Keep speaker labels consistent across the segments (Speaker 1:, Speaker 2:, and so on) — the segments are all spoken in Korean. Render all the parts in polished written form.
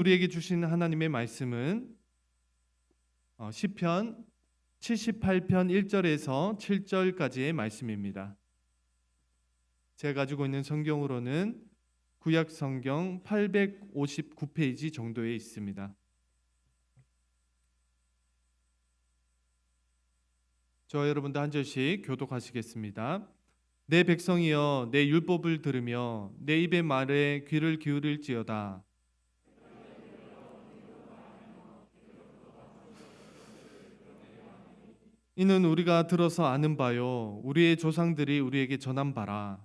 Speaker 1: 우리에게 주신 하나님의 말씀은 시편 78편 1절에서 7절까지의 말씀입니다. 제가 가지고 있는 성경으로는 구약 성경 859페이지 정도에 있습니다. 저와 여러분도 한 절씩 교독하시겠습니다. 내 백성이여 내 율법을 들으며 내 입의 말에 귀를 기울일지어다. 이는 우리가 들어서 아는 바요 우리의 조상들이 우리에게 전한 바라.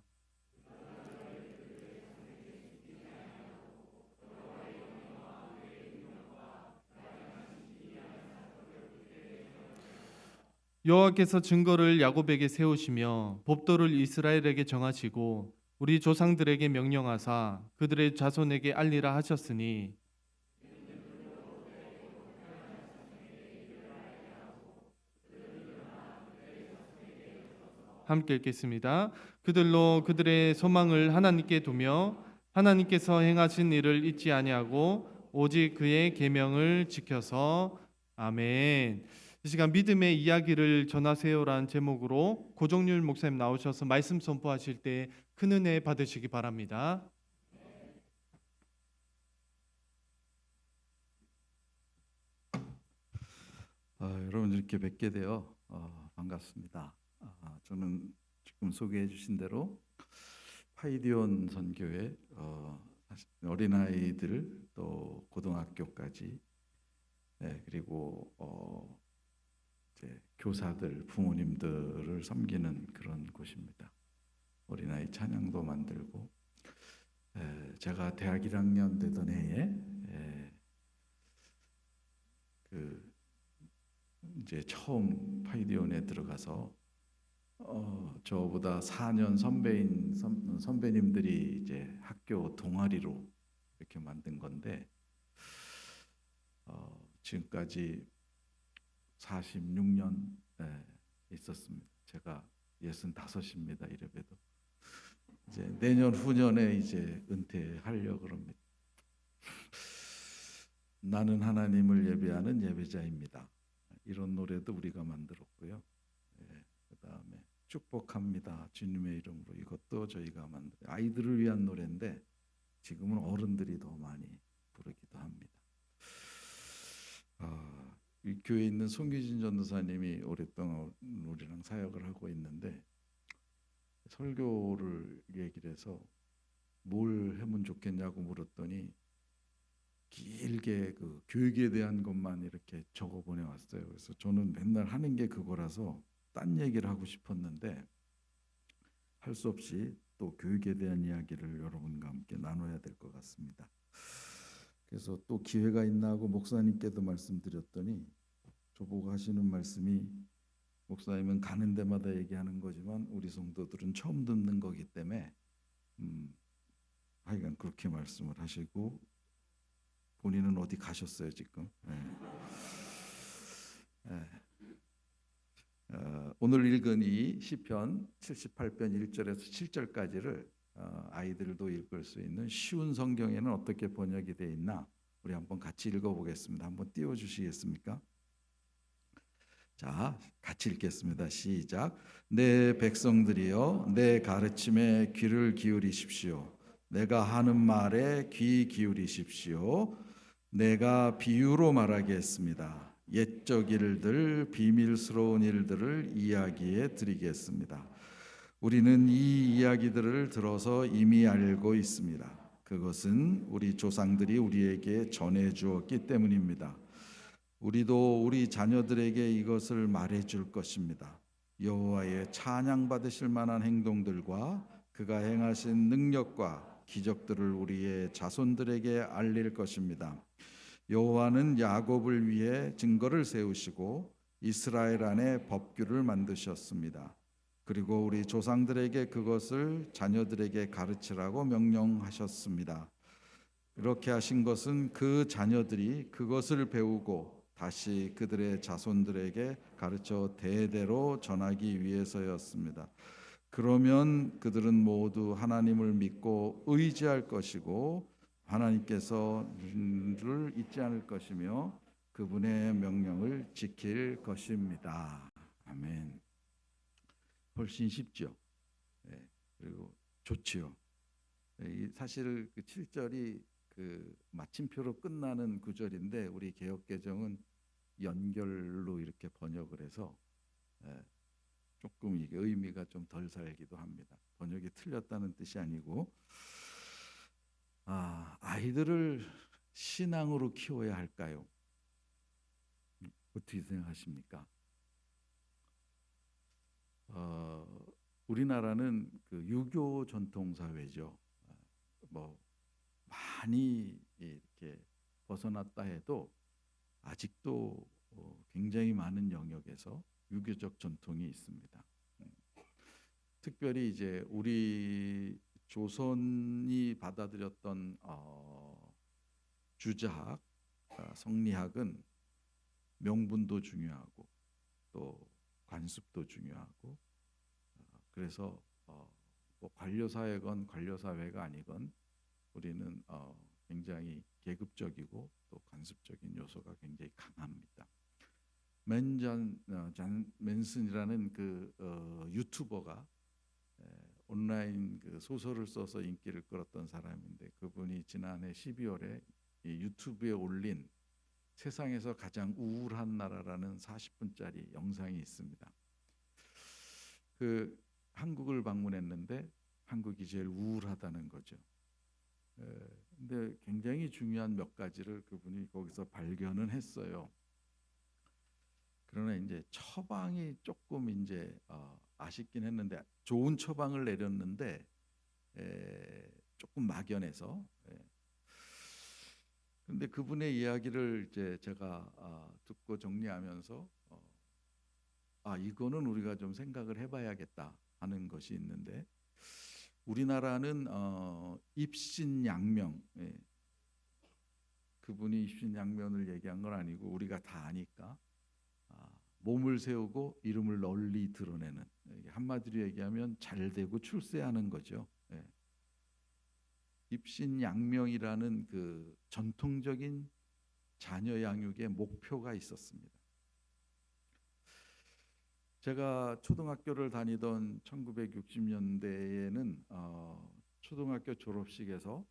Speaker 1: 여호와께서 증거를 야곱에게 세우시며 법도를 이스라엘에게 정하시고 우리 조상들에게 명령하사 그들의 자손에게 알리라 하셨으니 함께 읽겠습니다. 그들로 그들의 소망을 하나님께 두며 하나님께서 행하신 일을 잊지 아니하고 오직 그의 계명을 지켜서 아멘. 이 시간 믿음의 이야기를 전하세요라는 제목으로 고종률 목사님 나오셔서 말씀 선포하실 때 큰 은혜 받으시기 바랍니다.
Speaker 2: 여러분 이렇게 뵙게 되어 반갑습니다. 저는 지금 소개해 주신 대로 파이디온 선교회 어린아이들 또 고등학교까지 그리고 이제 교사들 부모님들을 섬기는 그런 곳입니다. 어린아이 찬양도 만들고 제가 대학 1학년 되던 해에 이제 처음 파이디온에 들어가서 저보다 4년 선배인 선배님들이 이제 학교 동아리로 이렇게 만든 건데 지금까지 46년 있었습니다. 제가 65입니다. 이래봬도 이제 내년 후년에 이제 은퇴하려고 합니다. 나는 하나님을 예배하는 예배자입니다. 이런 노래도 우리가 만들었고요. 그다음에 축복합니다. 주님의 이름으로 이것도 저희가 만든 아이들을 위한 노래인데 지금은 어른들이 더 많이 부르기도 합니다. 이 교회에 있는 송규진 전도사님이 오랫동안 우리랑 사역을 하고 있는데 설교를 얘기를 해서 뭘 하면 좋겠냐고 물었더니 길게 그 교육에 대한 것만 이렇게 적어 보내왔어요. 그래서 저는 맨날 하는 게 그거라서 딴 얘기를 하고 싶었는데 할 수 없이 또 교육에 대한 이야기를 여러분과 함께 나눠야 될 것 같습니다. 그래서 또 기회가 있나 하고 목사님께도 말씀드렸더니 저보고 하시는 말씀이 목사님은 가는 데마다 얘기하는 거지만 우리 성도들은 처음 듣는 거기 때문에 하여간 그렇게 말씀을 하시고 본인은 어디 가셨어요 지금? 오늘 읽은 이 시편 78편 1절에서 7절까지를 아이들도 읽을 수 있는 쉬운 성경에는 어떻게 번역이 되어 있나 우리 한번 같이 읽어보겠습니다. 한번 띄워주시겠습니까? 자, 같이 읽겠습니다. 시작. 내 백성들이여 내 가르침에 귀를 기울이십시오. 내가 하는 말에 귀 기울이십시오. 내가 비유로 말하겠습니다. 옛적 일들, 비밀스러운 일들을 이야기해 드리겠습니다. 우리는 이 이야기들을 들어서 이미 알고 있습니다. 그것은 우리 조상들이 우리에게 전해 주었기 때문입니다. 우리도 우리 자녀들에게 이것을 말해 줄 것입니다. 여호와의 찬양 받으실 만한 행동들과 그가 행하신 능력과 기적들을 우리의 자손들에게 알릴 것입니다. 여호와는 야곱을 위해 증거를 세우시고 이스라엘 안에 법규를 만드셨습니다. 그리고 우리 조상들에게 그것을 자녀들에게 가르치라고 명령하셨습니다. 이렇게 하신 것은 그 자녀들이 그것을 배우고 다시 그들의 자손들에게 가르쳐 대대로 전하기 위해서였습니다. 그러면 그들은 모두 하나님을 믿고 의지할 것이고 하나님께서 를 잊지 않을 것이며 그분의 명령을 지킬 것입니다. 아멘. 훨씬 쉽죠. 예, 그리고 좋지요. 사실 그 7절이 그 마침표로 끝나는 구절인데 우리 개역개정은 연결로 이렇게 번역을 해서 예, 조금 이게 의미가 좀 덜 살기도 합니다. 번역이 틀렸다는 뜻이 아니고 아이들을 신앙으로 키워야 할까요? 어떻게 생각하십니까? 우리나라는 그 유교 전통 사회죠. 뭐 많이 이렇게 벗어났다 해도 아직도 굉장히 많은 영역에서 유교적 전통이 있습니다. 특별히 이제 우리 조선이 받아들였던 주자학, 성리학은 명분도 중요하고 또 관습도 중요하고 그래서 뭐 관료사회건 관료사회가 아니건 우리는 굉장히 계급적이고 또 관습적인 요소가 굉장히 강합니다. 잔 맨슨이라는 그 유튜버가 온라인 그 소설을 써서 인기를 끌었던 사람인데 그분이 지난해 12월에 유튜브에 올린 세상에서 가장 우울한 나라라는 40분짜리 영상이 있습니다. 그 한국을 방문했는데 한국이 제일 우울하다는 거죠. 근데 굉장히 중요한 몇 가지를 그분이 거기서 발견은 했어요. 그러나 이제 처방이 조금 이제 아쉽긴 했는데 좋은 처방을 내렸는데 조금 막연해서. 근데 그분의 이야기를 이제 제가 듣고 정리하면서 이거는 우리가 좀 생각을 해봐야겠다 하는 것이 있는데 우리나라는 입신양명, 그분이 입신양면을 얘기한 건 아니고 우리가 다 아니까 몸을 세우고 이름을 널리 드러내는, 한마디로 얘기하면 잘되고 출세하는 거죠. 입신양명이라는 그 전통적인 자녀 양육의 목표가 있었습니다. 제가 초등학교를 다니던 1960년대에는 초등학교 졸업식에서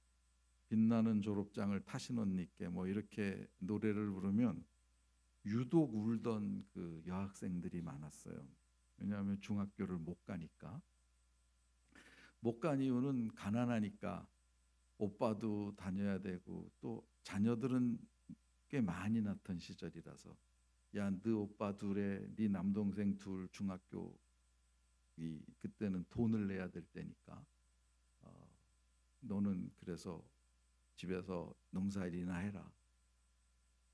Speaker 2: 빛나는 졸업장을 타신 언니께 뭐 이렇게 노래를 부르면 유독 울던 그 여학생들이 많았어요. 왜냐하면 중학교를 못 가니까. 못 간 이유는 가난하니까 오빠도 다녀야 되고 또 자녀들은 꽤 많이 낳던 시절이라서 야, 너 오빠 둘에 네 남동생 둘 중학교 그때는 돈을 내야 될 때니까 너는 그래서 집에서 농사일이나 해라.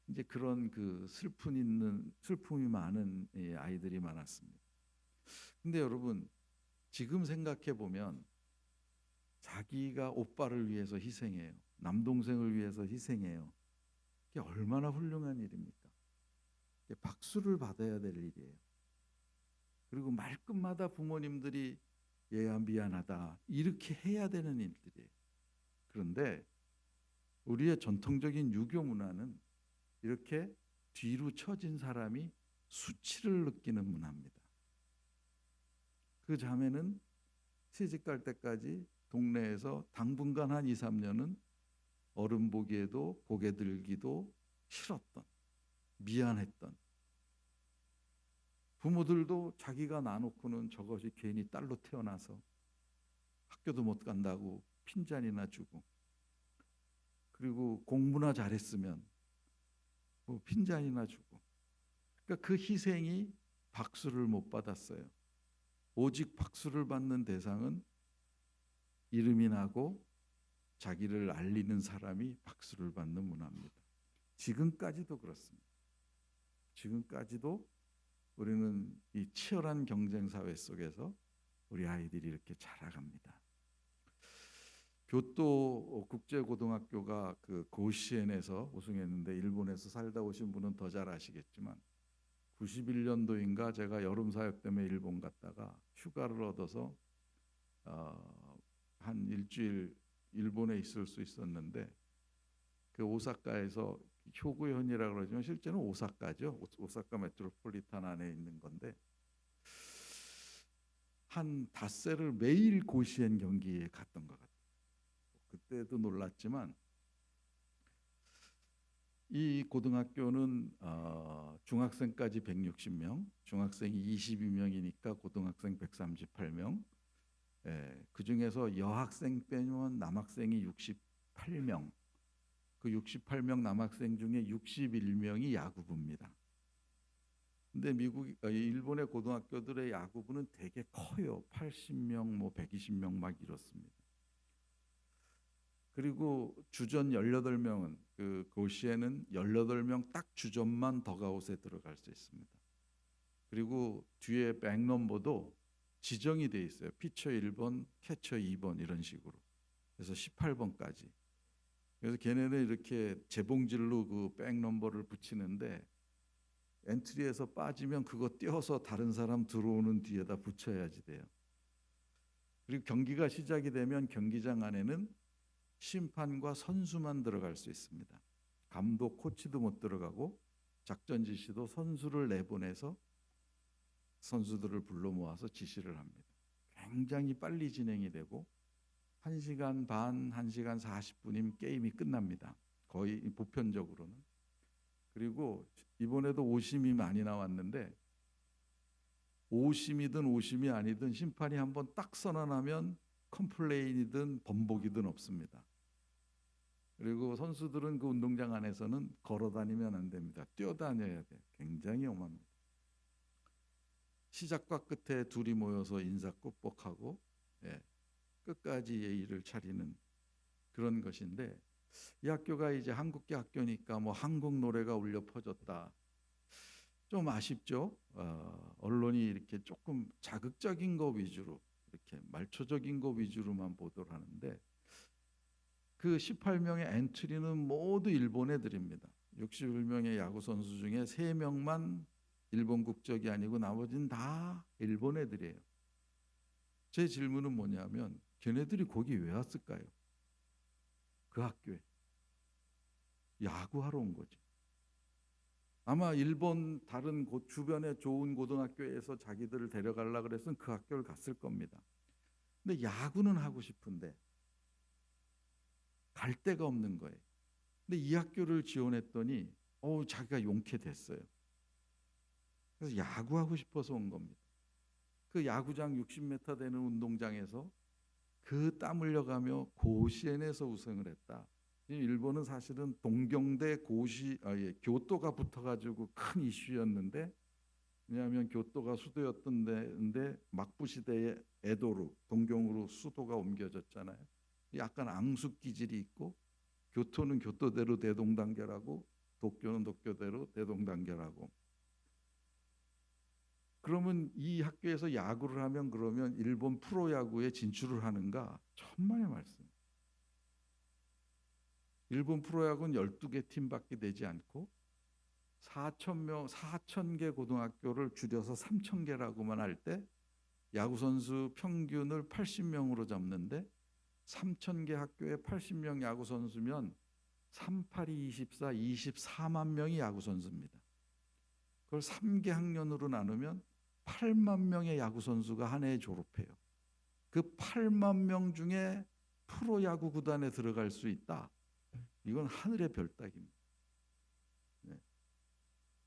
Speaker 2: 이제 그런 그 슬픔이 많은 아이들이 많았습니다. 근데 여러분 지금 생각해 보면 자기가 오빠를 위해서 희생해요. 남동생을 위해서 희생해요. 이게 얼마나 훌륭한 일입니까? 박수를 받아야 될 일이에요. 그리고 말끝마다 부모님들이 얘야 미안하다 이렇게 해야 되는 일들이에요. 그런데 우리의 전통적인 유교 문화는 이렇게 뒤로 처진 사람이 수치를 느끼는 문화입니다. 그 자매는 시집 갈 때까지 동네에서 당분간 한 2, 3년은 어른 보기에도 고개 들기도 싫었던, 미안했던, 부모들도 자기가 낳아놓고는 저것이 괜히 딸로 태어나서 학교도 못 간다고 핀잔이나 주고, 그리고 공부나 잘했으면 뭐 핀잔이나 주고, 그러니까 그 희생이 박수를 못 받았어요. 오직 박수를 받는 대상은 이름이 나고 자기를 알리는 사람이 박수를 받는 문화입니다. 지금까지도 그렇습니다. 지금까지도 우리는 이 치열한 경쟁 사회 속에서 우리 아이들이 이렇게 자라갑니다. 교토 국제고등학교가 그 고시엔에서 우승했는데 일본에서 살다 오신 분은 더 잘 아시겠지만 91년도인가 제가 여름 사역 때문에 일본 갔다가 휴가를 얻어서 한 일주일 일본에 있을 수 있었는데 그 오사카에서 효구현이라고 그러지만 실제는 오사카죠. 오사카 메트로폴리탄 안에 있는 건데 한 닷새를 매일 고시엔 경기에 갔던 것 같아요. 그때도 놀랐지만 이 고등학교는 중학생까지 160명, 중학생이 22명이니까 고등학생 138명. 그 중에서 여학생 빼면 남학생이 68명. 그 68명 남학생 중에 61명이 야구부입니다. 근데 일본의 고등학교들의 야구부는 되게 커요. 80명, 뭐 120명 막 이렇습니다. 그리고 주전 18명은 그 고시에는 18명 딱 주전만 더가웃에 들어갈 수 있습니다. 그리고 뒤에 백넘버도 지정이 돼 있어요. 피처 1번, 캐처 2번 이런 식으로. 그래서 18번까지. 그래서 걔네는 이렇게 재봉질로 그 백넘버를 붙이는데 엔트리에서 빠지면 그거 떼어서 다른 사람 들어오는 뒤에다 붙여야지 돼요. 그리고 경기가 시작이 되면 경기장 안에는 심판과 선수만 들어갈 수 있습니다. 감독, 코치도 못 들어가고 작전 지시도 선수를 내보내서 선수들을 불러 모아서 지시를 합니다. 굉장히 빨리 진행이 되고 1시간 반, 1시간 40분이면 게임이 끝납니다. 거의 보편적으로는. 그리고 이번에도 오심이 많이 나왔는데 오심이든 오심이 아니든 심판이 한번 딱 선언하면 컴플레인이든 번복이든 없습니다. 그리고 선수들은 그 운동장 안에서는 걸어 다니면 안 됩니다. 뛰어다녀야 돼요. 굉장히 엄합니다. 시작과 끝에 둘이 모여서 인사 꾹뻑하고 끝까지 예의를 차리는 그런 것인데 이 학교가 이제 한국계 학교니까 뭐 한국 노래가 울려 퍼졌다. 좀 아쉽죠. 언론이 이렇게 조금 자극적인 거 위주로 이렇게 말초적인 거 위주로만 보도를 하는데 그 18명의 엔트리는 모두 일본 애들입니다. 61명의 야구 선수 중에 3명만 일본 국적이 아니고 나머지는 다 일본 애들이에요. 제 질문은 뭐냐면 걔네들이 거기 왜 왔을까요? 그 학교에 야구하러 온 거지. 아마 일본 다른 주변에 좋은 고등학교에서 자기들을 데려가려고 그랬으면 그 학교를 갔을 겁니다. 근데 야구는 하고 싶은데 갈 데가 없는 거예요. 근데 이 학교를 지원했더니 자기가 용케 됐어요. 그래서 야구하고 싶어서 온 겁니다. 그 야구장 60m 되는 운동장에서 그 땀 흘려가며 고시엔에서 우승을 했다. 일본은 사실은 동경대 교토가 붙어가지고 큰 이슈였는데 왜냐하면 교토가 수도였던 데인데 막부 시대에 에도로 동경으로 수도가 옮겨졌잖아요. 약간 앙숙 기질이 있고 교토는 교토대로 대동단결하고 도쿄는 도쿄대로 대동단결하고. 그러면 이 학교에서 야구를 하면 그러면 일본 프로야구에 진출을 하는가? 천만의 말씀. 일본 프로야구는 12개 팀밖에 되지 않고 4,000개 고등학교를 줄여서 3,000개라고만 할 때 야구 선수 평균을 80명으로 잡는데 3,000개 학교에 80명 야구 선수면 38이 24, 24만 명이 야구 선수입니다. 그걸 3개 학년으로 나누면 8만 명의 야구 선수가 한 해에 졸업해요. 그 8만 명 중에 프로야구 구단에 들어갈 수 있다. 이건 하늘의 별 따기입니다.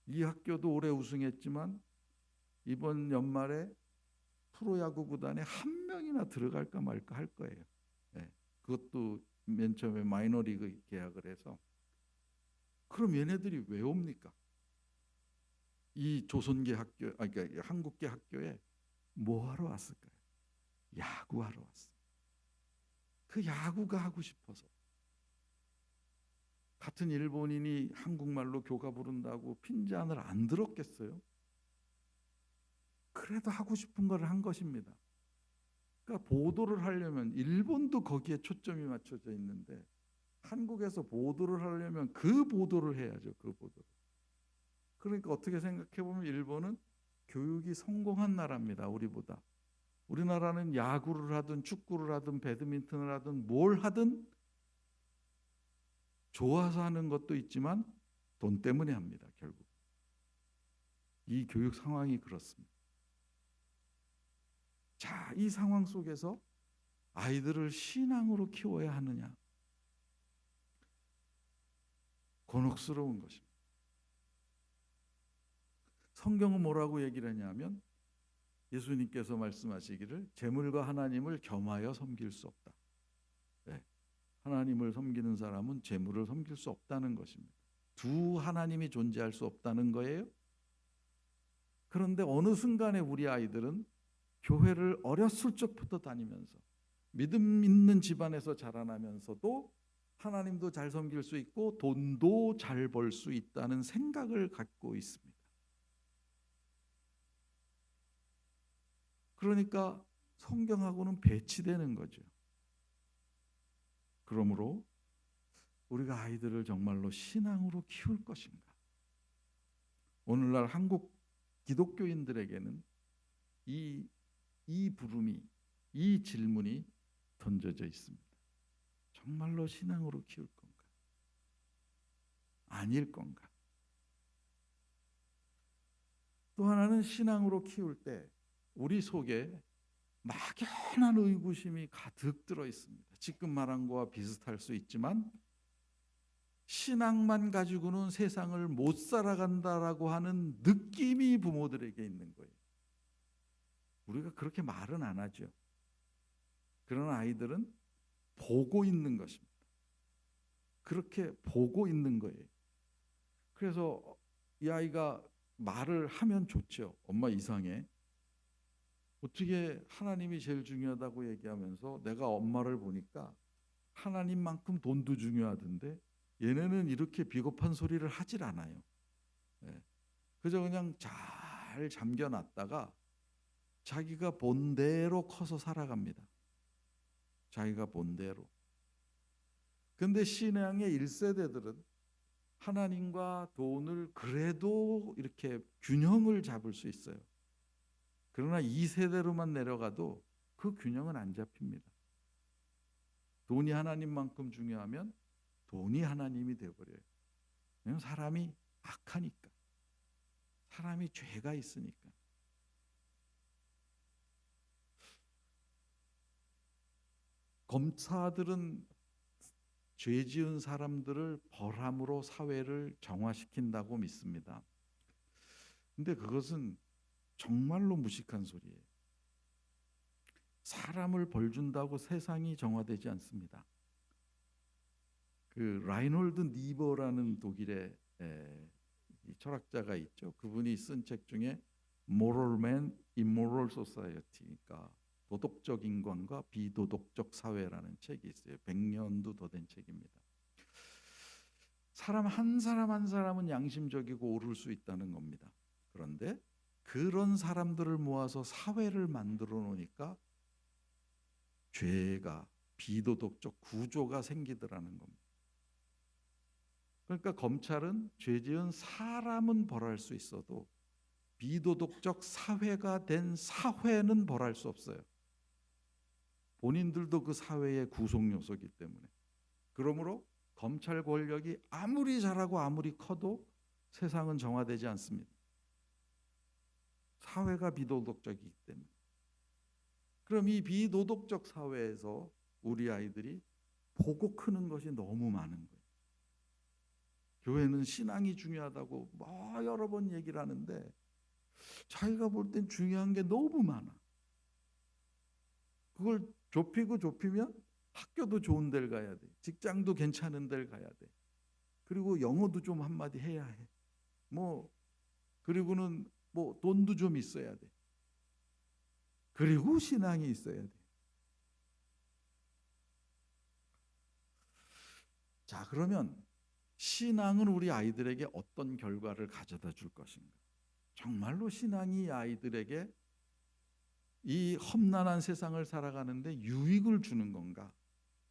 Speaker 2: 이 학교도 올해 우승했지만 이번 연말에 프로야구 구단에 한 명이나 들어갈까 말까 할 거예요. 그것도 맨 처음에 마이너리그 계약을 해서. 그럼 얘네들이 왜 옵니까? 이 조선계 학교, 그러니까 한국계 학교에 뭐 하러 왔을까요? 야구하러 왔어요. 그 야구가 하고 싶어서. 같은 일본인이 한국말로 교가 부른다고 핀잔을 안 들었겠어요? 그래도 하고 싶은 걸 한 것입니다. 그러니까 보도를 하려면 일본도 거기에 초점이 맞춰져 있는데 한국에서 보도를 하려면 그 보도를 해야죠. 그 보도를. 그러니까 어떻게 생각해 보면 일본은 교육이 성공한 나라입니다. 우리보다. 우리나라는 야구를 하든 축구를 하든 배드민턴을 하든 뭘 하든 좋아서 하는 것도 있지만 돈 때문에 합니다. 결국 이 교육 상황이 그렇습니다. 자, 이 상황 속에서 아이들을 신앙으로 키워야 하느냐? 곤혹스러운 것입니다. 성경은 뭐라고 얘기를 하냐면 예수님께서 말씀하시기를 재물과 하나님을 겸하여 섬길 수 없다. 네. 하나님을 섬기는 사람은 재물을 섬길 수 없다는 것입니다. 두 하나님이 존재할 수 없다는 거예요. 그런데 어느 순간에 우리 아이들은 교회를 어렸을 적부터 다니면서 믿음 있는 집안에서 자라나면서도 하나님도 잘 섬길 수 있고 돈도 잘 벌 수 있다는 생각을 갖고 있습니다. 그러니까 성경하고는 배치되는 거죠. 그러므로 우리가 아이들을 정말로 신앙으로 키울 것인가? 오늘날 한국 기독교인들에게는 이 부름이, 이 질문이 던져져 있습니다. 정말로 신앙으로 키울 건가? 아닐 건가? 또 하나는 신앙으로 키울 때 우리 속에 막연한 의구심이 가득 들어 있습니다. 지금 말한 거와 비슷할 수 있지만 신앙만 가지고는 세상을 못 살아간다라고 하는 느낌이 부모들에게 있는 거예요. 우리가 그렇게 말은 안 하죠. 그런 아이들은 보고 있는 것입니다. 그렇게 보고 있는 거예요. 그래서 이 아이가 말을 하면 좋죠. 엄마 이상해. 어떻게 하나님이 제일 중요하다고 얘기하면서 내가 엄마를 보니까 하나님만큼 돈도 중요하던데 얘네는 이렇게 비겁한 소리를 하질 않아요. 예. 그저 그냥 잘 잠겨놨다가 자기가 본대로 커서 살아갑니다. 자기가 본대로. 근데 신앙의 1세대들은 하나님과 돈을 그래도 이렇게 균형을 잡을 수 있어요. 그러나 2세대로만 내려가도 그 균형은 안 잡힙니다. 돈이 하나님만큼 중요하면 돈이 하나님이 되어버려요. 왜냐하면 사람이 악하니까. 사람이 죄가 있으니까. 검사들은 죄 지은 사람들을 벌함으로 사회를 정화시킨다고 믿습니다. 근데 그것은 정말로 무식한 소리예요. 사람을 벌 준다고 세상이 정화되지 않습니다. 그 라인홀드 니버라는 독일의 철학자가 있죠. 그분이 쓴 책 중에 Moral Man, Immoral Society, 그러니까 도덕적 인간과 비도덕적 사회라는 책이 있어요. 100년도 더 된 책입니다. 사람 한 사람은 양심적이고 옳을 수 있다는 겁니다. 그런데 그런 사람들을 모아서 사회를 만들어 놓으니까 죄가 비도덕적 구조가 생기더라는 겁니다. 그러니까 검찰은 죄 지은 사람은 벌할 수 있어도 비도덕적 사회가 된 사회는 벌할 수 없어요. 본인들도 그 사회의 구성 요소이기 때문에. 그러므로 검찰 권력이 아무리 잘하고 아무리 커도 세상은 정화되지 않습니다. 사회가 비도덕적이기 때문에. 그럼 이 비도덕적 사회에서 우리 아이들이 보고 크는 것이 너무 많은 거예요. 교회는 신앙이 중요하다고 뭐 여러 번 얘기를 하는데 자기가 볼 땐 중요한 게 너무 많아. 그걸 좁히면 학교도 좋은 데를 가야 돼. 직장도 괜찮은 데를 가야 돼. 그리고 영어도 좀 한마디 해야 해. 그리고는 돈도 좀 있어야 돼. 그리고 신앙이 있어야 돼. 자, 그러면 신앙은 우리 아이들에게 어떤 결과를 가져다 줄 것인가? 정말로 신앙이 아이들에게 이 험난한 세상을 살아가는데 유익을 주는 건가?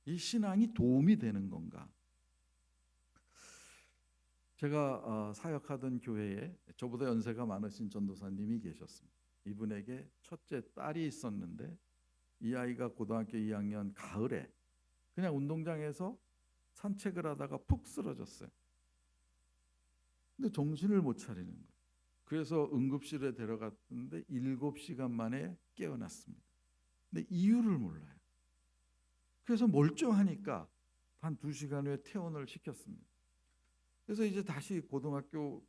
Speaker 2: 이 신앙이 도움이 되는 건가? 제가 사역하던 교회에 저보다 연세가 많으신 전도사님이 계셨습니다. 이분에게 첫째 딸이 있었는데 이 아이가 고등학교 2학년 가을에 그냥 운동장에서 산책을 하다가 푹 쓰러졌어요. 근데 정신을 못 차리는 거예요. 그래서 응급실에 데려갔는데 7시간 만에 깨어났습니다. 근데 이유를 몰라요. 그래서 멀쩡하니까 한 2시간 후에 퇴원을 시켰습니다. 그래서 이제 다시 고등학교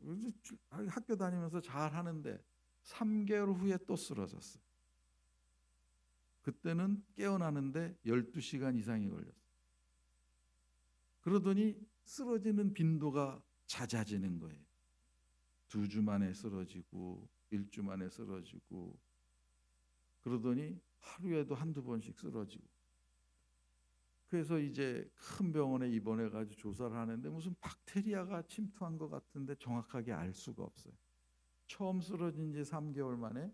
Speaker 2: 학교 다니면서 잘 하는데 3개월 후에 또 쓰러졌어요. 그때는 깨어나는데 12시간 이상이 걸렸어요. 그러더니 쓰러지는 빈도가 잦아지는 거예요. 2주 만에 쓰러지고 1주 만에 쓰러지고, 그러더니 하루에도 한두 번씩 쓰러지고. 그래서 이제 큰 병원에 입원해 가지고 조사를 하는데 무슨 박테리아가 침투한 것 같은데 정확하게 알 수가 없어요. 처음 쓰러진 지 3개월 만에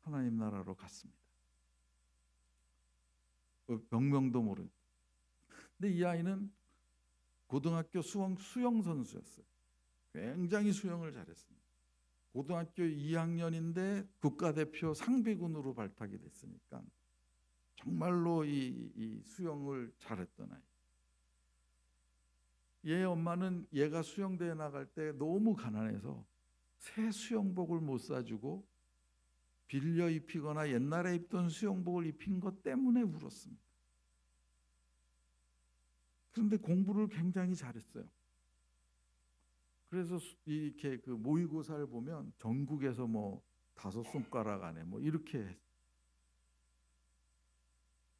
Speaker 2: 하나님 나라로 갔습니다. 병명도 모르는. 근데 이 아이는 고등학교 수영 선수였어요. 굉장히 수영을 잘했습니다. 고등학교 2학년인데 국가대표 상비군으로 발탁이 됐으니까 정말로 이 수영을 잘했던 아이. 얘 엄마는 얘가 수영대회 나갈 때 너무 가난해서 새 수영복을 못 사주고 빌려 입히거나 옛날에 입던 수영복을 입힌 것 때문에 울었습니다. 그런데 공부를 굉장히 잘했어요. 그래서 이렇게 그 모의고사를 보면 전국에서 뭐 5손가락 안에 뭐 이렇게 했어요.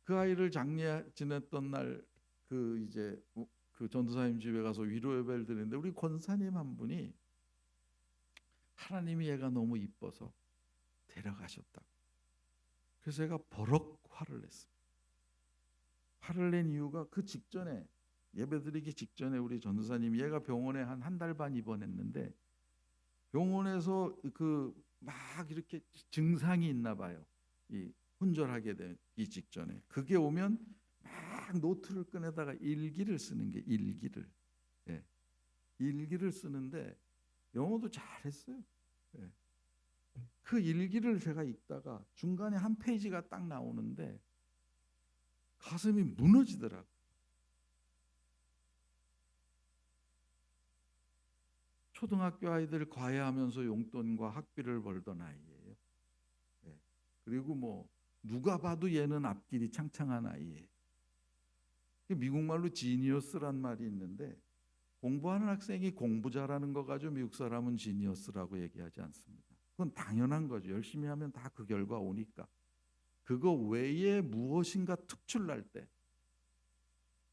Speaker 2: 그 아이를 장례 지냈던 날 그 이제 그 전도사님 집에 가서 위로 예배를 드리는데 우리 권사님 한 분이 하나님이 얘가 너무 이뻐서 데려가셨다고. 그래서 제가 버럭 화를 냈습니다. 화를 낸 이유가 그 직전에 예배드리기 직전에 우리 전도사님이 얘가 병원에 한 달 반 입원했는데 병원에서 그 막 이렇게 증상이 있나 봐요. 이 혼절하게 되기 직전에 그게 오면 막 노트를 꺼내다가 일기를 쓰는 게 일기를. 예. 일기를 쓰는데 영어도 잘했어요. 예. 그 일기를 제가 읽다가 중간에 한 페이지가 딱 나오는데 가슴이 무너지더라고요. 초등학교 아이들 과외하면서 용돈과 학비를 벌던 아이예요. 예. 그리고 뭐 누가 봐도 얘는 앞길이 창창한 아이예요. 미국 말로 지니어스란 말이 있는데 공부하는 학생이 공부 잘하는 거 가지고 미국 사람은 지니어스라고 얘기하지 않습니다. 그건 당연한 거죠. 열심히 하면 다 그 결과 오니까. 그거 외에 무엇인가 특출날 때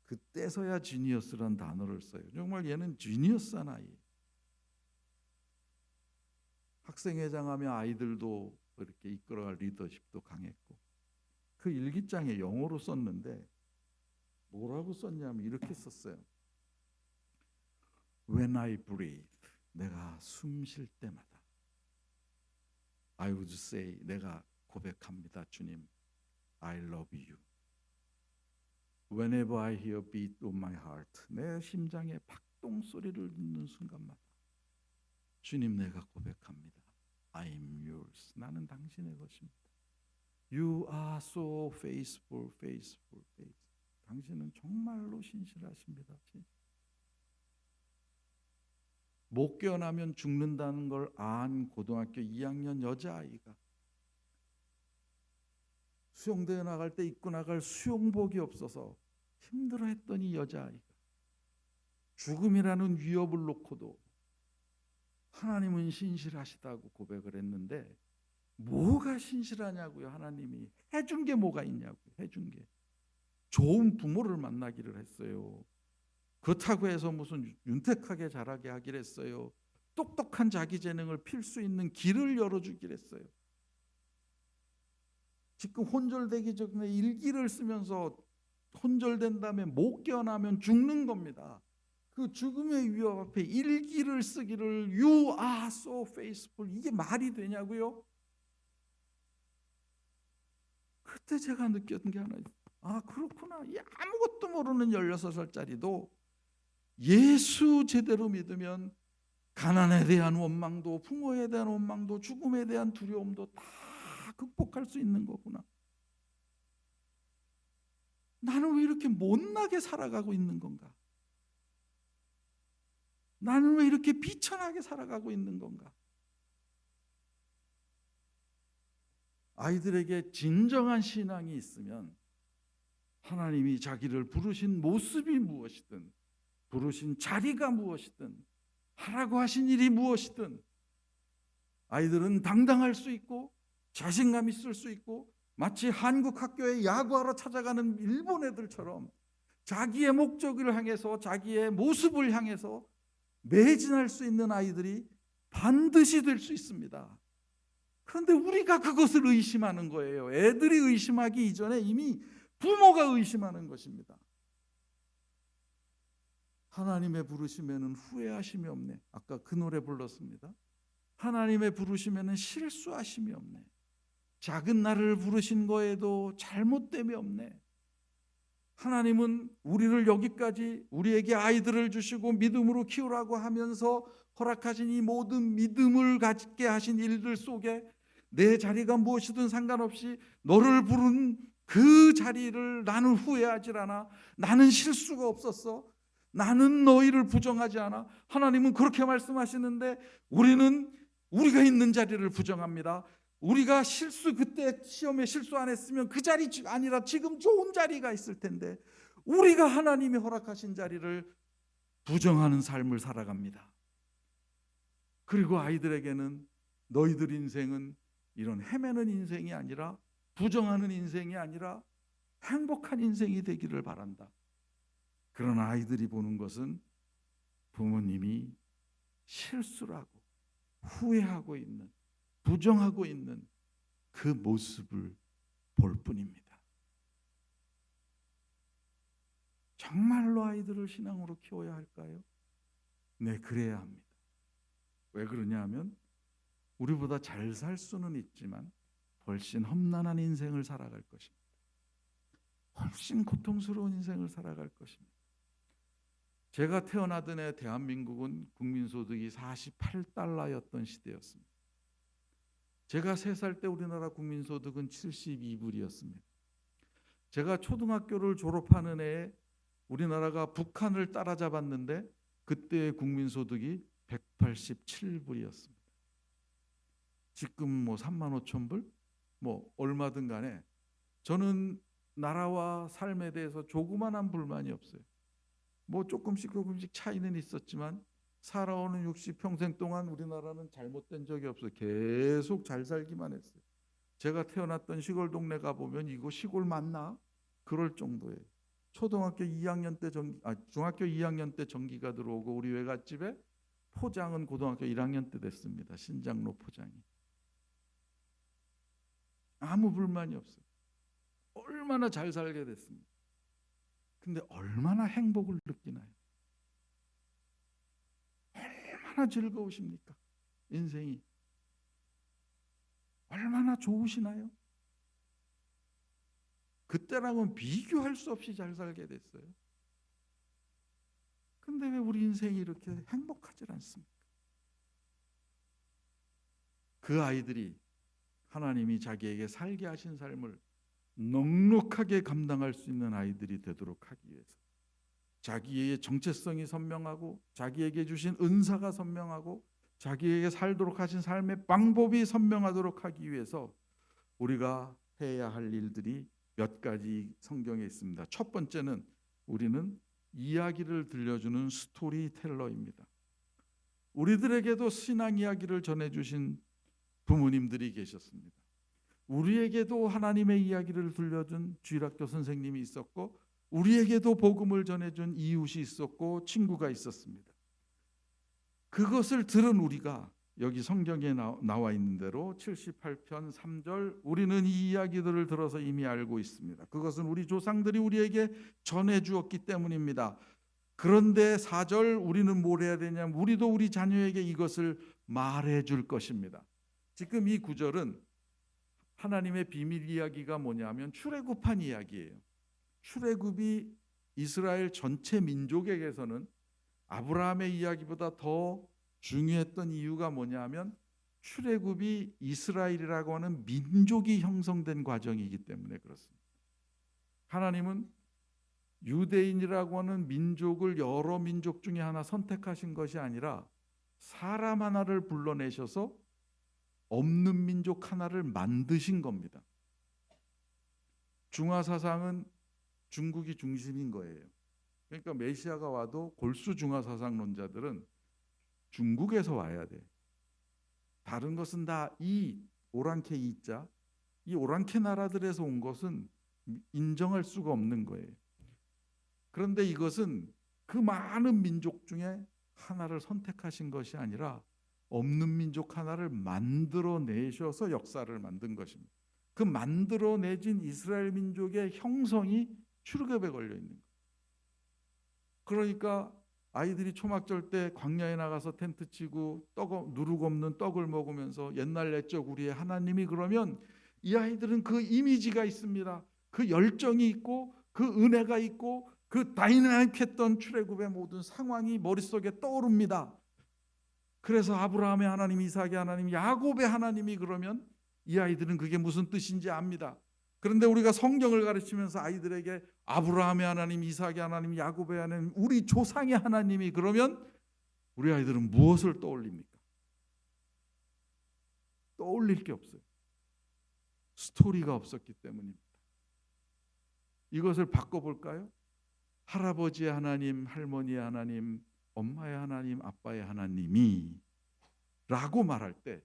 Speaker 2: 그때서야 지니어스란 단어를 써요. 정말 얘는 지니어스한 아이예요. 학생회장하며 아이들도 이렇게 이끌어갈 리더십도 강했고 그 일기장에 영어로 썼는데 뭐라고 썼냐면 이렇게 썼어요. When I breathe, 내가 숨 쉴 때마다 I would say, 내가 고백합니다. 주님, I love you. Whenever I hear beat of my heart, 내 심장의 박동 소리를 듣는 순간마다 주님, 내가 고백합니다. I am yours. 나는 당신의 것입니다. You are so faithful, faithful, faithful. 당신은 정말로 신실하십니다. 못 깨어나면 죽는다는 걸 안 고등학교 2학년 여자아이가 수영대회 나갈 때 입고 나갈 수영복이 없어서 힘들어했던 이 여자아이가 죽음이라는 위협을 놓고도 하나님은 신실하시다고 고백을 했는데 뭐가 신실하냐고요. 하나님이 해준 게 뭐가 있냐고요. 해준 게 좋은 부모를 만나기를 했어요. 그렇다고 해서 무슨 윤택하게 자라게 하기를 했어요. 똑똑한 자기 재능을 필 수 있는 길을 열어주기를 했어요. 지금 혼절되기 전에 일기를 쓰면서 혼절된 다음에 못 깨어나면 죽는 겁니다. 그 죽음의 위협 앞에 일기를 쓰기를 You are so faithful, 이게 말이 되냐고요? 그때 제가 느꼈던 게 하나 있어요. 아, 그렇구나. 이 아무것도 모르는 16살짜리도 예수 제대로 믿으면 가난에 대한 원망도, 부모에 대한 원망도, 죽음에 대한 두려움도 다 극복할 수 있는 거구나. 나는 왜 이렇게 못나게 살아가고 있는 건가? 나는 왜 이렇게 비천하게 살아가고 있는 건가? 아이들에게 진정한 신앙이 있으면 하나님이 자기를 부르신 모습이 무엇이든, 부르신 자리가 무엇이든, 하라고 하신 일이 무엇이든 아이들은 당당할 수 있고 자신감 있을 수 있고, 마치 한국 학교에 야구하러 찾아가는 일본 애들처럼 자기의 목적을 향해서, 자기의 모습을 향해서 매진할 수 있는 아이들이 반드시 될 수 있습니다. 그런데 우리가 그것을 의심하는 거예요. 애들이 의심하기 이전에 이미 부모가 의심하는 것입니다. 하나님의 부르심에는 후회하심이 없네. 아까 그 노래 불렀습니다. 하나님의 부르심에는 실수하심이 없네. 작은 나를 부르신 거에도 잘못됨이 없네. 하나님은 우리를 여기까지, 우리에게 아이들을 주시고 믿음으로 키우라고 하면서 허락하신 이 모든 믿음을 갖게 하신 일들 속에 내 자리가 무엇이든 상관없이 너를 부른 그 자리를 나는 후회하지 않아. 나는 실수가 없었어. 나는 너희를 부정하지 않아. 하나님은 그렇게 말씀하시는데 우리는 우리가 있는 자리를 부정합니다. 우리가 그때 시험에 실수 안 했으면 그 자리 아니라 지금 좋은 자리가 있을 텐데 우리가 하나님이 허락하신 자리를 부정하는 삶을 살아갑니다. 그리고 아이들에게는 너희들 인생은 이런 헤매는 인생이 아니라, 부정하는 인생이 아니라 행복한 인생이 되기를 바란다. 그러나 아이들이 보는 것은 부모님이 실수를 하고 후회하고 있는, 부정하고 있는 그 모습을 볼 뿐입니다. 정말로 아이들을 신앙으로 키워야 할까요? 네, 그래야 합니다. 왜 그러냐 하면 우리보다 잘 살 수는 있지만 훨씬 험난한 인생을 살아갈 것입니다. 훨씬 고통스러운 인생을 살아갈 것입니다. 제가 태어나던 해 대한민국은 국민소득이 48달러였던 시대였습니다. 제가 3살 때 우리나라 국민소득은 72불이었습니다. 제가 초등학교를 졸업하는 해에 우리나라가 북한을 따라잡았는데 그때의 국민소득이 187불이었습니다. 지금 35,000불? 얼마든 간에 저는 나라와 삶에 대해서 조그만한 불만이 없어요. 조금씩 차이는 있었지만 살아오는 60평생 동안 우리나라는 잘못된 적이 없어요. 계속 잘 살기만 했어요. 제가 태어났던 시골 동네 가보면 이거 시골 맞나? 그럴 정도예요. 중학교 2학년 때 전기가 들어오고 우리 외갓집에 포장은 고등학교 1학년 때 됐습니다. 신장로 포장이. 아무 불만이 없어요. 얼마나 잘 살게 됐습니다. 근데 얼마나 행복을 느끼나요? 얼마나 즐거우십니까? 인생이 얼마나 좋으시나요? 그때랑은 비교할 수 없이 잘 살게 됐어요. 근데 왜 우리 인생이 이렇게 행복하지 않습니까? 그 아이들이 하나님이 자기에게 살게 하신 삶을 넉넉하게 감당할 수 있는 아이들이 되도록 하기 위해서, 자기의 정체성이 선명하고 자기에게 주신 은사가 선명하고 자기에게 살도록 하신 삶의 방법이 선명하도록 하기 위해서 우리가 해야 할 일들이 몇 가지 성경에 있습니다. 첫 번째는 우리는 이야기를 들려주는 스토리텔러입니다. 우리들에게도 신앙 이야기를 전해주신 부모님들이 계셨습니다. 우리에게도 하나님의 이야기를 들려준 주일학교 선생님이 있었고, 우리에게도 복음을 전해준 이웃이 있었고 친구가 있었습니다. 그것을 들은 우리가 여기 성경에 나와 있는 대로 78편 3절, 우리는 이 이야기들을 들어서 이미 알고 있습니다. 그것은 우리 조상들이 우리에게 전해주었기 때문입니다. 그런데 4절, 우리는 뭘 해야 되냐면 우리도 우리 자녀에게 이것을 말해줄 것입니다. 지금 이 구절은 하나님의 비밀 이야기가 뭐냐면 출애굽한 이야기예요. 출애굽이 이스라엘 전체 민족에게서는 아브라함의 이야기보다 더 중요했던 이유가 뭐냐면 출애굽이 이스라엘이라고 하는 민족이 형성된 과정이기 때문에 그렇습니다. 하나님은 유대인이라고 하는 민족을 여러 민족 중에 하나 선택하신 것이 아니라 사람 하나를 불러내셔서 없는 민족 하나를 만드신 겁니다. 중화 사상은 중국이 중심인 거예요. 그러니까 메시아가 와도 골수 중화 사상론자들은 중국에서 와야 돼. 다른 것은 다 이 오랑캐 이자, 이 오랑캐 나라들에서 온 것은 인정할 수가 없는 거예요. 그런데 이것은 그 많은 민족 중에 하나를 선택하신 것이 아니라 없는 민족 하나를 만들어내셔서 역사를 만든 것입니다. 그 만들어내진 이스라엘 민족의 형성이 출애굽에 걸려 있는 거예요. 그러니까 아이들이 초막절 때 광야에 나가서 텐트 치고 누룩 없는 떡을 먹으면서 옛날 옛적 우리의 하나님이, 그러면 이 아이들은 그 이미지가 있습니다. 그 열정이 있고 그 은혜가 있고 그 다이나믹했던 출애굽의 모든 상황이 머릿속에 떠오릅니다. 그래서 아브라함의 하나님, 이삭의 하나님, 야곱의 하나님이, 그러면 이 아이들은 그게 무슨 뜻인지 압니다. 그런데 우리가 성경을 가르치면서 아이들에게 아브라함의 하나님, 이삭의 하나님, 야곱의 하나님, 우리 조상의 하나님이, 그러면 우리 아이들은 무엇을 떠올립니까? 떠올릴 게 없어요. 스토리가 없었기 때문입니다. 이것을 바꿔볼까요? 할아버지의 하나님, 할머니의 하나님, 엄마의 하나님, 아빠의 하나님이 라고 말할 때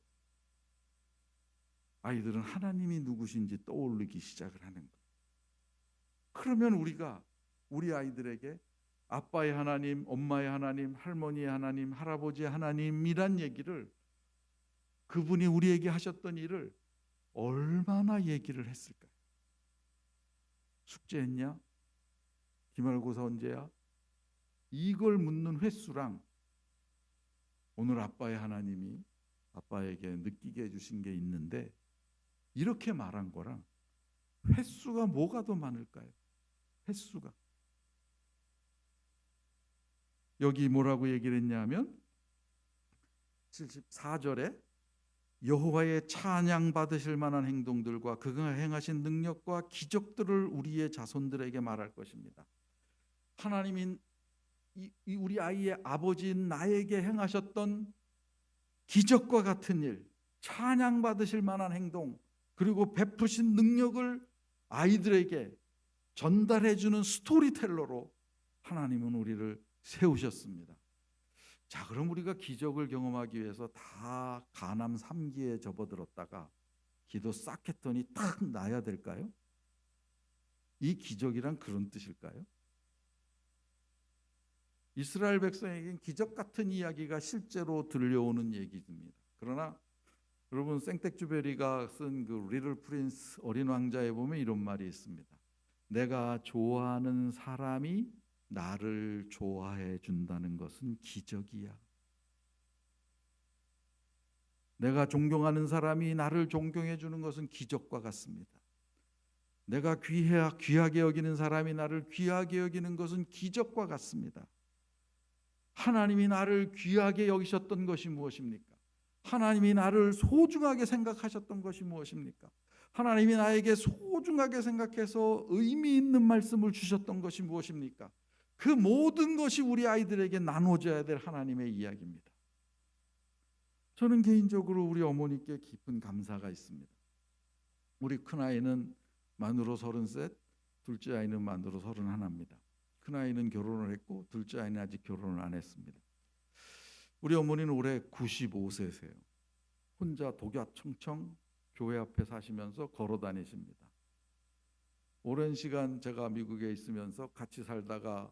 Speaker 2: 아이들은 하나님이 누구신지 떠올리기 시작을 하는 거예요. 그러면 우리가 우리 아이들에게 아빠의 하나님, 엄마의 하나님, 할머니의 하나님, 할아버지의 하나님이란 얘기를, 그분이 우리에게 하셨던 일을 얼마나 얘기를 했을까요? 숙제했냐? 기말고사 언제야? 이걸 묻는 횟수랑 오늘 아빠의 하나님이 아빠에게 느끼게 해주신 게 있는데 이렇게 말한 거랑 횟수가 뭐가 더 많을까요? 횟수가. 여기 뭐라고 얘기를 했냐면 74절에 여호와의 찬양 받으실 만한 행동들과 그가 행하신 능력과 기적들을 우리의 자손들에게 말할 것입니다. 하나님이 우리 아이의 아버지인 나에게 행하셨던 기적과 같은 일, 찬양 받으실 만한 행동, 그리고 베푸신 능력을 아이들에게 전달해주는 스토리텔러로 하나님은 우리를 세우셨습니다. 자, 그럼 우리가 기적을 경험하기 위해서 다 가남 3기에 접어들었다가 기도 싹 했더니 딱 나야 될까요? 이 기적이란 그런 뜻일까요? 이스라엘 백성에겐 기적 같은 이야기가 실제로 들려오는 얘기입니다. 그러나 여러분, 생텍쥐베리가 쓴 그 리틀 프린스, 어린 왕자에 보면 이런 말이 있습니다. 내가 좋아하는 사람이 나를 좋아해 준다는 것은 기적이야. 내가 존경하는 사람이 나를 존경해 주는 것은 기적과 같습니다. 내가 귀하게 여기는 사람이 나를 귀하게 여기는 것은 기적과 같습니다. 하나님이 나를 귀하게 여기셨던 것이 무엇입니까? 하나님이 나를 소중하게 생각하셨던 것이 무엇입니까? 하나님이 나에게 소중하게 생각해서 의미 있는 말씀을 주셨던 것이 무엇입니까? 그 모든 것이 우리 아이들에게 나눠져야 될 하나님의 이야기입니다. 저는 개인적으로 우리 어머니께 깊은 감사가 있습니다. 우리 큰아이는 만으로 33, 둘째 아이는 만으로 31입니다. 큰아이는 결혼을 했고 둘째 아이는 아직 결혼을 안 했습니다. 우리 어머니는 올해 95세세요. 혼자 독야청청 교회 앞에 사시면서 걸어 다니십니다. 오랜 시간 제가 미국에 있으면서 같이 살다가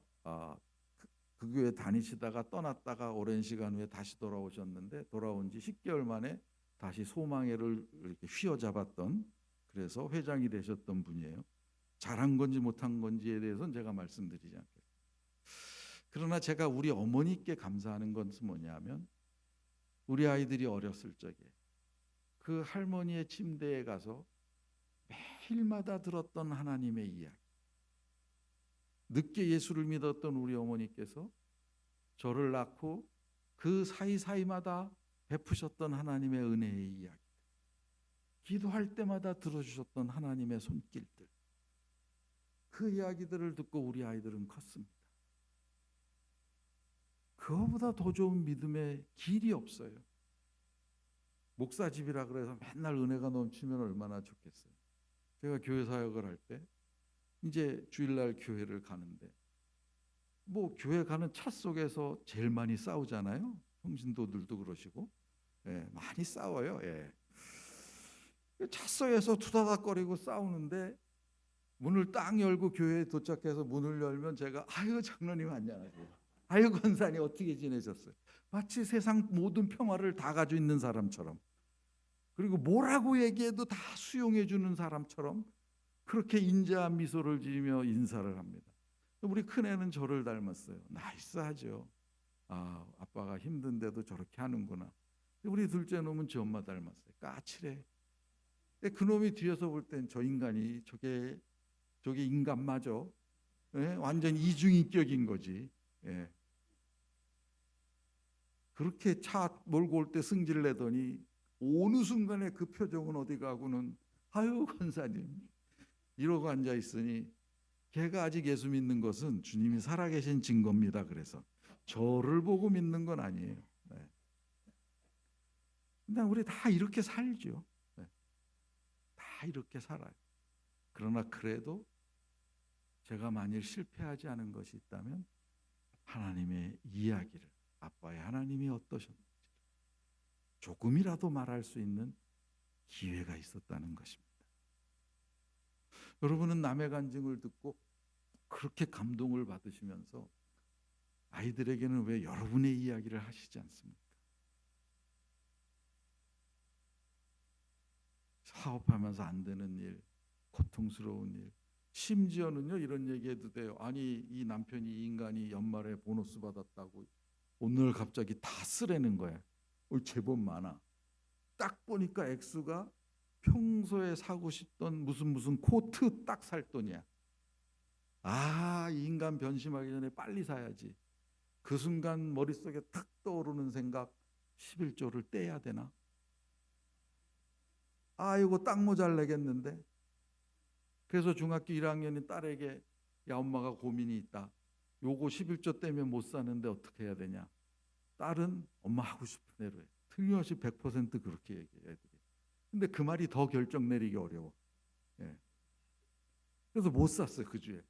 Speaker 2: 그 교회 다니시다가 떠났다가 오랜 시간 후에 다시 돌아오셨는데, 돌아온 지 10개월 만에 다시 소망회를 이렇게 휘어잡았던, 그래서 회장이 되셨던 분이에요. 잘한 건지 못한 건지에 대해서는 제가 말씀드리지 않겠습니다. 그러나 제가 우리 어머니께 감사하는 것은 뭐냐면, 우리 아이들이 어렸을 적에 그 할머니의 침대에 가서 매일마다 들었던 하나님의 이야기, 늦게 예수를 믿었던 우리 어머니께서 저를 낳고 그 사이사이마다 베푸셨던 하나님의 은혜의 이야기, 기도할 때마다 들어주셨던 하나님의 손길들, 그 이야기들을 듣고 우리 아이들은 컸습니다. 그거보다 더 좋은 믿음의 길이 없어요. 목사집이라 그래서 맨날 은혜가 넘치면 얼마나 좋겠어요. 제가 교회 사역을 할 때 이제 주일날 교회를 가는데 뭐 교회 가는 차 속에서 제일 많이 싸우잖아요. 평신도들도 그러시고, 예, 많이 싸워요. 예. 차 속에서 투다닥거리고 싸우는데 문을 딱 열고 교회에 도착해서 문을 열면 제가 아유 장로님 안녕하세요. 아유 권사님 어떻게 지내셨어요? 마치 세상 모든 평화를 다 가지고 있는 사람처럼, 그리고 뭐라고 얘기해도 다 수용해 주는 사람처럼 그렇게 인자한 미소를 지으며 인사를 합니다. 우리 큰애는 저를 닮았어요. 나이스하죠. 아, 아빠가 힘든데도 저렇게 하는구나. 우리 둘째 놈은 저 엄마 닮았어요. 까칠해. 근데 그놈이 뒤에서 볼 땐 저 인간이 저게 인간 맞아. 예? 완전 이중인격인 거지. 예. 그렇게 차 몰고 올 때 승질 내더니 어느 순간에 그 표정은 어디 가고는 아유 권사님 이러고 앉아 있으니 걔가 아직 예수 믿는 것은 주님이 살아계신 증거입니다. 그래서 저를 보고 믿는 건 아니에요. 네. 근데 우리 다 이렇게 살죠. 네. 다 이렇게 살아요. 그러나 그래도 제가 만일 실패하지 않은 것이 있다면 하나님의 이야기를, 아빠의 하나님이 어떠셨는지 조금이라도 말할 수 있는 기회가 있었다는 것입니다. 여러분은 남의 간증을 듣고 그렇게 감동을 받으시면서 아이들에게는 왜 여러분의 이야기를 하시지 않습니까? 사업하면서 안 되는 일, 고통스러운 일, 심지어는요 이런 얘기해도 돼요. 아니 이 남편이 이 인간이 연말에 보너스 받았다고 오늘 갑자기 다 쓰라는 거야. 제법 많아. 딱 보니까 액수가 평소에 사고 싶던 무슨 코트 딱 살 돈이야. 아, 이 인간 변심하기 전에 빨리 사야지. 그 순간 머릿속에 탁 떠오르는 생각, 11조를 떼야 되나? 아, 이거 딱 모자라겠는데. 그래서 중학교 1학년인 딸에게 야, 엄마가 고민이 있다. 요거 11조 떼면 못 사는데 어떻게 해야 되냐? 딸은 엄마 하고 싶은 대로 해. 틀림없이 100% 그렇게 얘기해, 애들이. 근데 그 말이 더 결정 내리기 어려워. 예. 그래서 못 샀어요, 그 주에.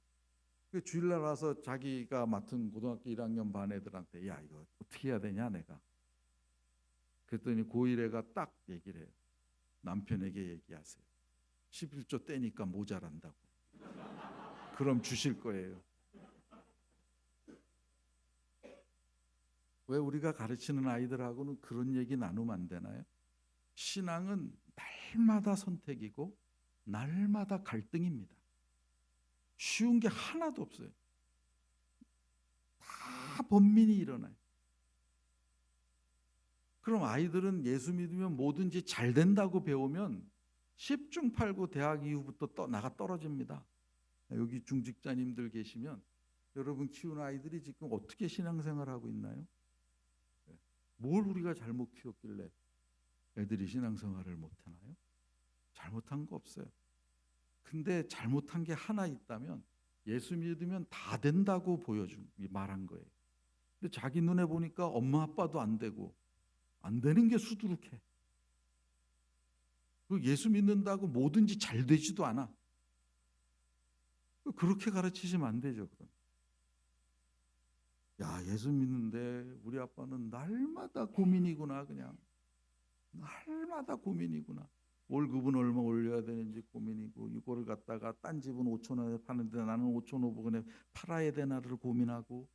Speaker 2: 주일날 와서 자기가 맡은 고등학교 1학년 반 애들한테 야, 이거 어떻게 해야 되냐, 내가. 그랬더니 고1 애가 딱 얘기를 해요. 남편에게 얘기하세요. 11조 떼니까 모자란다고. 그럼 주실 거예요. 왜 우리가 가르치는 아이들하고는 그런 얘기 나누면 안 되나요? 신앙은 날마다 선택이고 날마다 갈등입니다. 쉬운 게 하나도 없어요. 다 번민이 일어나요. 그럼 아이들은 예수 믿으면 뭐든지 잘 된다고 배우면 10중 8구 대학 이후부터 나가 떨어집니다. 여기 중직자님들 계시면 여러분 키우는 아이들이 지금 어떻게 신앙생활하고 있나요? 뭘 우리가 잘못 키웠길래 애들이 신앙생활을 못하나요? 잘못한 거 없어요. 근데 잘못한 게 하나 있다면 예수 믿으면 다 된다고 말한 거예요. 근데 자기 눈에 보니까 엄마 아빠도 안 되고 안 되는 게 수두룩해. 예수 믿는다고 뭐든지 잘 되지도 않아. 그렇게 가르치시면 안 되죠. 그럼. 야, 예수 믿는데 우리 아빠는 날마다 고민이구나. 그냥 날마다 고민이구나. 월급은 얼마 올려야 되는지 고민이고 이거를 갖다가 딴 집은 5천 원에 파는데 나는 5,500원에 팔아야 되나를 고민하고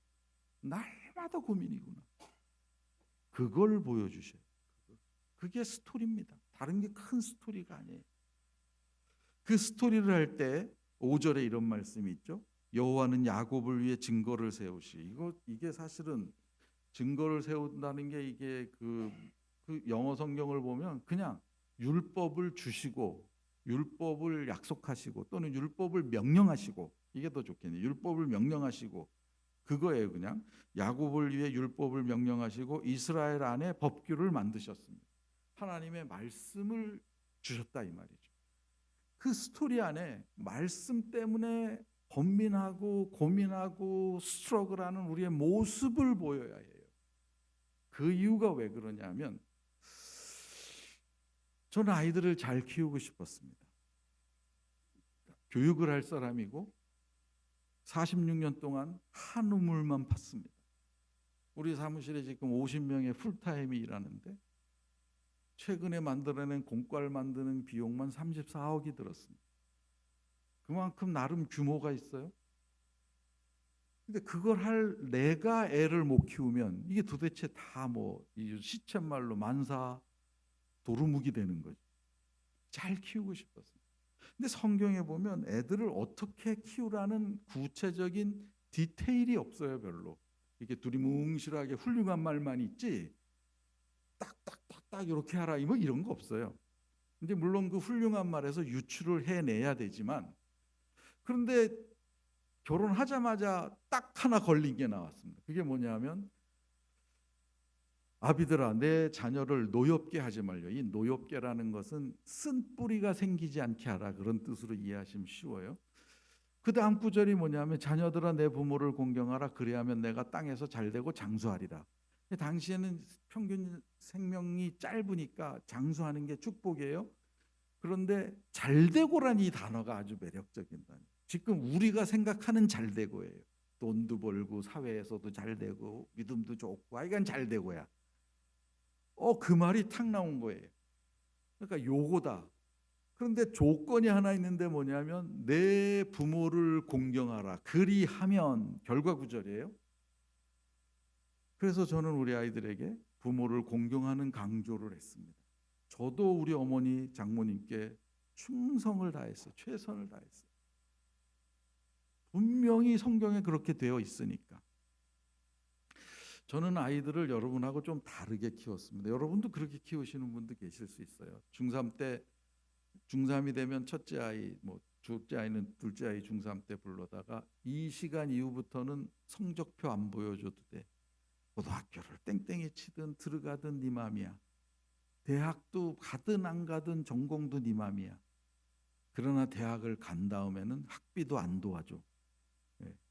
Speaker 2: 날마다 고민이구나. 그걸 보여주셔요. 그게 스토리입니다. 다른 게 큰 스토리가 아니에요. 그 스토리를 할 때 5절에 이런 말씀이 있죠. 여호와는 야곱을 위해 증거를 세우시. 이게 사실은 증거를 세운다는 게 이게 그 영어 성경을 보면 그냥 율법을 주시고 율법을 약속하시고 또는 율법을 명령하시고, 이게 더 좋겠네요. 율법을 명령하시고 그거예요. 그냥 야곱을 위해 율법을 명령하시고 이스라엘 안에 법규를 만드셨습니다. 하나님의 말씀을 주셨다 이 말이죠. 그 스토리 안에 말씀 때문에 번민하고 고민하고 스트러글하는 우리의 모습을 보여야 해요. 그 이유가 왜 그러냐면 저는 아이들을 잘 키우고 싶었습니다. 교육을 할 사람이고 46년 동안 한우물만 팠습니다. 우리 사무실에 지금 50명의 풀타임이 일하는데 최근에 만들어낸 공과를 만드는 비용만 34억이 들었습니다. 그만큼 나름 규모가 있어요. 근데 그걸 할 내가 애를 못 키우면 이게 도대체 다 뭐 시쳇말로 만사 도루묵이 되는 거죠. 잘 키우고 싶었어요. 근데 성경에 보면 애들을 어떻게 키우라는 구체적인 디테일이 없어요, 별로. 이게 두리뭉실하게 훌륭한 말만 있지 딱딱딱딱 이렇게 하라 뭐 이런 거 없어요. 근데 물론 그 훌륭한 말에서 유추를 해내야 되지만 그런데 결혼하자마자 딱 하나 걸린 게 나왔습니다. 그게 뭐냐면 아비들아 내 자녀를 노엽게 하지 말려. 이 노엽게라는 것은 쓴 뿌리가 생기지 않게 하라 그런 뜻으로 이해하시면 쉬워요. 그 다음 구절이 뭐냐면 자녀들아 내 부모를 공경하라 그리하면 내가 땅에서 잘되고 장수하리라. 당시에는 평균 생명이 짧으니까 장수하는 게 축복이에요. 그런데 잘되고라는 이 단어가 아주 매력적인 단어. 지금 우리가 생각하는 잘되고예요. 돈도 벌고 사회에서도 잘되고 믿음도 좋고 이건 잘되고야. 그 말이 탁 나온 거예요. 그러니까 요거다. 그런데 조건이 하나 있는데 뭐냐면 내 부모를 공경하라. 그리하면 결과 구절이에요. 그래서 저는 우리 아이들에게 부모를 공경하는 강조를 했습니다. 저도 우리 어머니 장모님께 충성을 다했어요. 최선을 다했어요. 분명히 성경에 그렇게 되어 있으니까. 저는 아이들을 여러분하고 좀 다르게 키웠습니다. 여러분도 그렇게 키우시는 분도 계실 수 있어요. 중3 때 중3이 되면 첫째 아이, 뭐 둘째 아이는 둘째 아이 중3 때 불러다가 이 시간 이후부터는 성적표 안 보여줘도 돼. 고등학교를 땡땡이 치든 들어가든 네 맘이야. 대학도 가든 안 가든 전공도 네 맘이야. 그러나 대학을 간 다음에는 학비도 안 도와줘.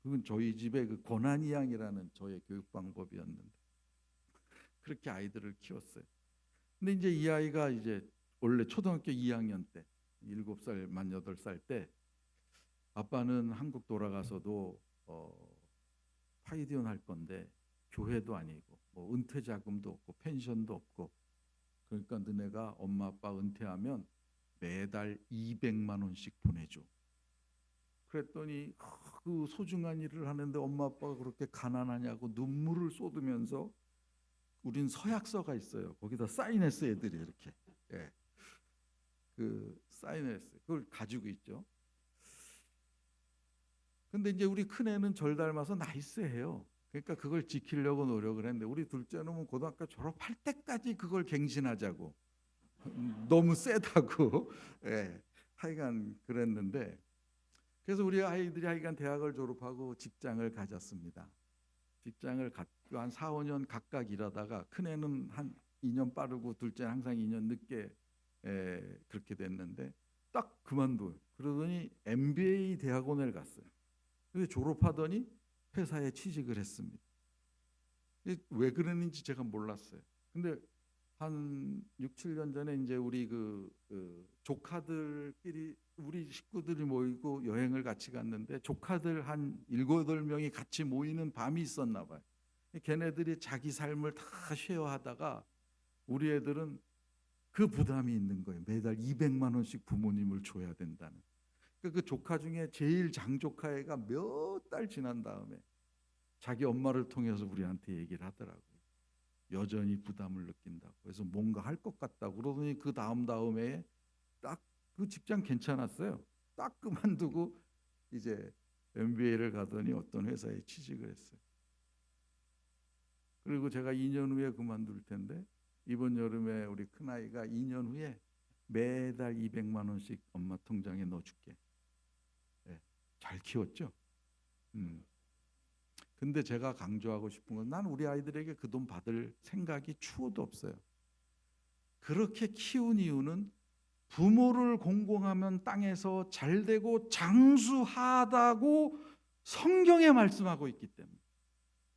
Speaker 2: 그건 저희 집의 그 고난이 양이라는 저의 교육 방법이었는데 그렇게 아이들을 키웠어요. 근데 이제 이 아이가 이제 원래 초등학교 2학년 때 7살 만 8살 때 아빠는 한국 돌아가서도 파이디온 할 건데 교회도 아니고 뭐 은퇴 자금도 없고 펜션도 없고 그러니까 너네가 엄마 아빠 은퇴하면 매달 200만 원씩 보내줘. 그랬더니 그 소중한 일을 하는데 엄마 아빠가 그렇게 가난하냐고 눈물을 쏟으면서 우린 서약서가 있어요. 거기다 사인했어 애들이 이렇게. 예. 그 사인했어요. 그걸 가지고 있죠. 근데 이제 우리 큰애는 절 닮아서 나이스해요. 그러니까 그걸 지키려고 노력을 했는데 우리 둘째 놈은 고등학교 졸업할 때까지 그걸 갱신하자고 너무 세다고 예. 하여간 그랬는데 그래서 우리 아이들이 하여간 대학을 졸업하고 직장을 가졌습니다. 직장을 갖고 한 4, 5년 각각 일하다가 큰애는 한 2년 빠르고 둘째는 항상 2년 늦게 그렇게 됐는데 딱 그만둬요. 그러더니 MBA 대학원을 갔어요. 그래서 졸업하더니 회사에 취직을 했습니다. 왜 그러는지 제가 몰랐어요. 근데 한 6, 7년 전에 이제 우리 그 조카들끼리 우리 식구들이 모이고 여행을 같이 갔는데 조카들 한 7, 8명이 같이 모이는 밤이 있었나 봐요. 걔네들이 자기 삶을 다 쉐어하다가 우리 애들은 그 부담이 있는 거예요. 매달 200만 원씩 부모님을 줘야 된다는. 그 조카 중에 제일 장조카 애가 몇 달 지난 다음에 자기 엄마를 통해서 우리한테 얘기를 하더라고요. 여전히 부담을 느낀다고. 그래서 뭔가 할 것 같다고. 그러더니 그 다음에 딱 그 직장 괜찮았어요. 딱 그만두고 이제 MBA를 가더니 어떤 회사에 취직을 했어요. 그리고 제가 2년 후에 그만둘 텐데 이번 여름에 우리 큰아이가 2년 후에 매달 200만 원씩 엄마 통장에 넣어줄게. 네, 잘 키웠죠? 근데 제가 강조하고 싶은 건 난 우리 아이들에게 그 돈 받을 생각이 추호도 없어요. 그렇게 키운 이유는 부모를 공경하면 땅에서 잘되고 장수하다고 성경에 말씀하고 있기 때문에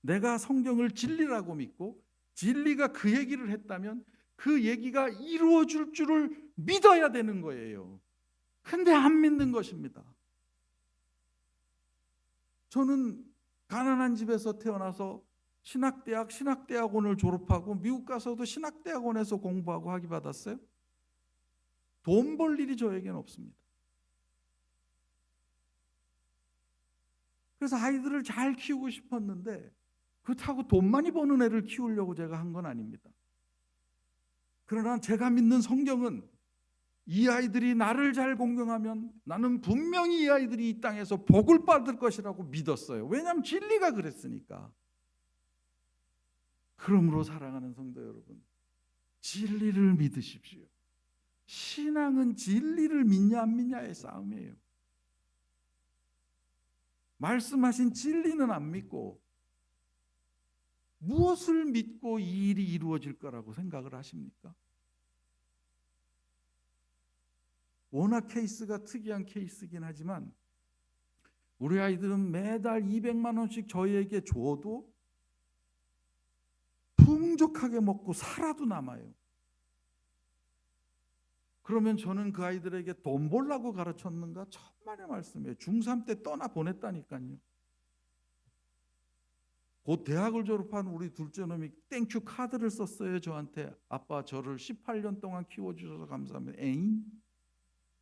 Speaker 2: 내가 성경을 진리라고 믿고 진리가 그 얘기를 했다면 그 얘기가 이루어질 줄을 믿어야 되는 거예요. 근데 안 믿는 것입니다. 저는 가난한 집에서 태어나서 신학대학원을 졸업하고 미국 가서도 신학대학원에서 공부하고 학위 받았어요. 돈 벌 일이 저에게는 없습니다. 그래서 아이들을 잘 키우고 싶었는데 그렇다고 돈 많이 버는 애를 키우려고 제가 한 건 아닙니다. 그러나 제가 믿는 성경은 이 아이들이 나를 잘 공경하면 나는 분명히 이 아이들이 이 땅에서 복을 받을 것이라고 믿었어요. 왜냐하면 진리가 그랬으니까. 그러므로 사랑하는 성도 여러분, 진리를 믿으십시오. 신앙은 진리를 믿냐 안 믿냐의 싸움이에요. 말씀하신 진리는 안 믿고 무엇을 믿고 이 일이 이루어질 거라고 생각을 하십니까? 워낙 케이스가 특이한 케이스긴 하지만 우리 아이들은 매달 200만 원씩 저희에게 줘도 풍족하게 먹고 살아도 남아요. 그러면 저는 그 아이들에게 돈 벌라고 가르쳤는가? 천만의 말씀이에요. 중3 때 떠나 보냈다니까요. 곧 대학을 졸업한 우리 둘째 놈이 땡큐 카드를 썼어요. 저한테. 아빠 저를 18년 동안 키워주셔서 감사합니다. 에잉?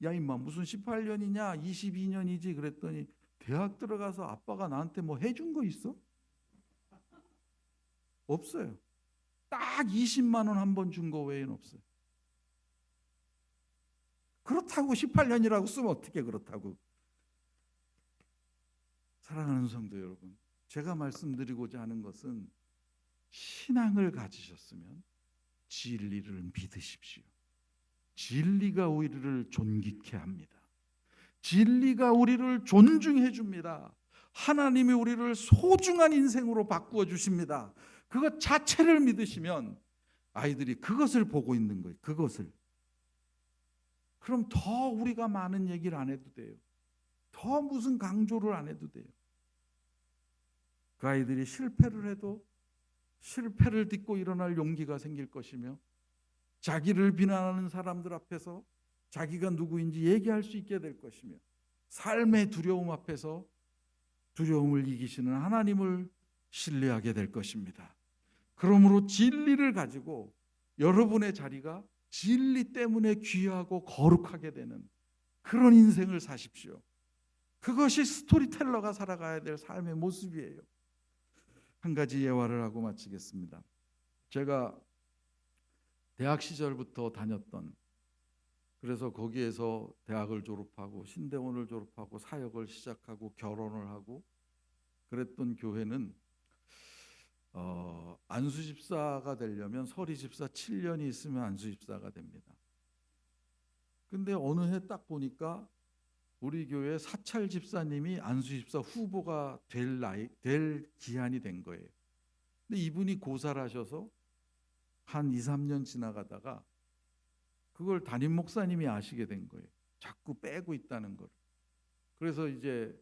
Speaker 2: 야 임마 무슨 18년이냐 22년이지 그랬더니 대학 들어가서 아빠가 나한테 뭐 해준 거 있어? 없어요. 딱 20만 원 한 번 준 거 외에는 없어요. 그렇다고 18년이라고 쓰면 어떻게 그렇다고. 사랑하는 성도 여러분, 제가 말씀드리고자 하는 것은 신앙을 가지셨으면 진리를 믿으십시오. 진리가 우리를 존귀케 합니다. 진리가 우리를 존중해 줍니다. 하나님이 우리를 소중한 인생으로 바꾸어 주십니다. 그것 자체를 믿으시면 아이들이 그것을 보고 있는 거예요. 그것을. 그럼 더 우리가 많은 얘기를 안 해도 돼요. 더 무슨 강조를 안 해도 돼요. 그 아이들이 실패를 해도 실패를 딛고 일어날 용기가 생길 것이며 자기를 비난하는 사람들 앞에서 자기가 누구인지 얘기할 수 있게 될 것이며 삶의 두려움 앞에서 두려움을 이기시는 하나님을 신뢰하게 될 것입니다. 그러므로 진리를 가지고 여러분의 자리가 진리 때문에 귀하고 거룩하게 되는 그런 인생을 사십시오. 그것이 스토리텔러가 살아가야 될 삶의 모습이에요. 한 가지 예화를 하고 마치겠습니다. 제가 대학 시절부터 다녔던, 그래서 거기에서 대학을 졸업하고 신대원을 졸업하고 사역을 시작하고 결혼을 하고 그랬던 교회는 안수집사가 되려면 서리집사 7년이 있으면 안수집사가 됩니다. 근데 어느 해 딱 보니까 우리 교회 사찰 집사님이 안수집사 후보가 될 기한이 된 거예요. 근데 이분이 고사를 하셔서 한 2, 3년 지나가다가 그걸 담임 목사님이 아시게 된 거예요. 자꾸 빼고 있다는 걸. 그래서 이제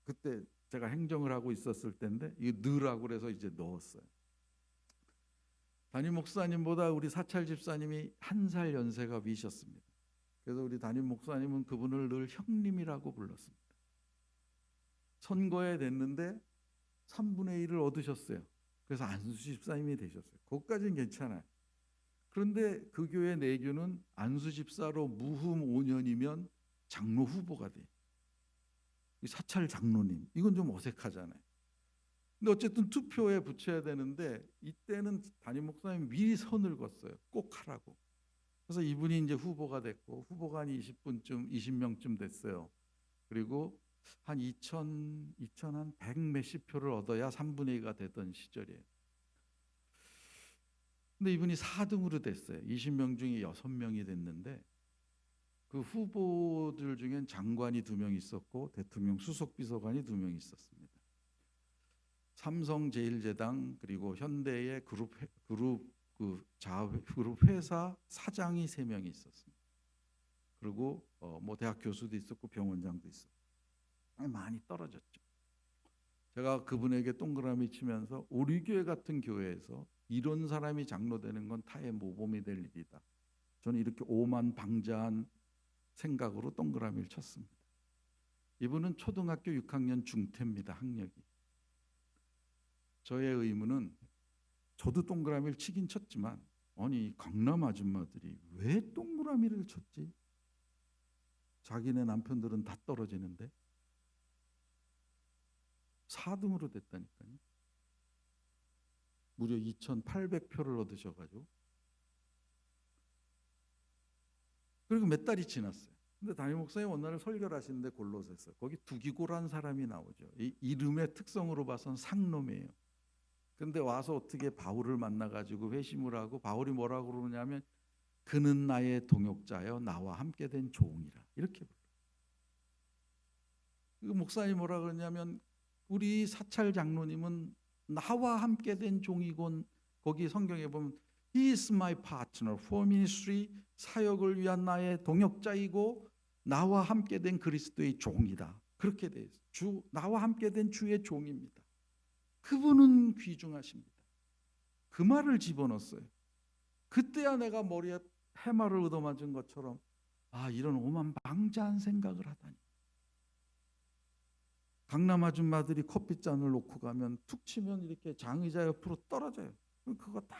Speaker 2: 그때 제가 행정을 하고 있었을 때인데 이거 넣으라고 그래서 이제 넣었어요. 담임 목사님보다 우리 사찰 집사님이 1살 연세가 위셨습니다. 그래서 우리 담임 목사님은 그분을 늘 형님이라고 불렀습니다. 선거에 됐는데 3분의 1을 얻으셨어요. 그래서 안수 집사님이 되셨어요. 그것까지는 괜찮아요. 그런데 그 교회 내규는 안수 집사로 무흠 5년이면 장로 후보가 돼요. 사찰 장로님, 이건 좀 어색하잖아요. 근데 어쨌든 투표에 붙여야 되는데 이때는 담임 목사님이 미리 선을 그었어요. 꼭 하라고. 그래서 이분이 이제 후보가 됐고 후보가 한 20명쯤 됐어요. 그리고 한 100 몇십 표를 얻어야 3분의 2가 되던 시절이에요. 근데 이분이 4등으로 됐어요. 20명 중에 6명이 됐는데 그 후보들 중엔 장관이 2명 있었고 대통령 수석비서관이 2명 있었습니다. 삼성제일제당 그리고 현대의 그룹 회사 사장이 3명이 있었습니다. 그리고 뭐 대학 교수도 있었고 병원장도 있었고 많이 떨어졌죠. 제가 그분에게 동그라미 치면서 우리 교회 같은 교회에서 이런 사람이 장로되는 건 타의 모범이 될 일이다. 저는 이렇게 오만방자한 생각으로 동그라미를 쳤습니다. 이분은 초등학교 6학년 중퇴입니다. 학력이. 저의 의문은 저도 동그라미를 치긴 쳤지만 아니 강남 아줌마들이 왜 동그라미를 쳤지? 자기네 남편들은 다 떨어지는데 4등으로 됐다니까요. 무려 2,800표를 얻으셔가지고. 그리고 몇 달이 지났어요. 근데 담임 목사님 어느 날 설교를 하시는데 골로새서 거기 두기고라는 사람이 나오죠. 이 이름의 특성으로 봐서는 상놈이에요. 근데 와서 어떻게 바울을 만나가지고 회심을 하고 바울이 뭐라고 그러냐면 그는 나의 동역자여 나와 함께 된 종이라 이렇게 불러요. 그 목사님 뭐라 그러냐면 우리 사찰 장로님은 나와 함께 된 종이곤 거기 성경에 보면 He is my partner for ministry 사역을 위한 나의 동역자이고 나와 함께 된 그리스도의 종이다. 그렇게 돼 있어요. 나와 함께 된 주의 종입니다. 그분은 귀중하십니다. 그 말을 집어넣었어요. 그때야 내가 머리에 해마를 얻어맞은 것처럼 이런 오만방자한 생각을 하다니. 강남 아줌마들이 커피잔을 놓고 가면 툭 치면 이렇게 장의자 옆으로 떨어져요. 그거 다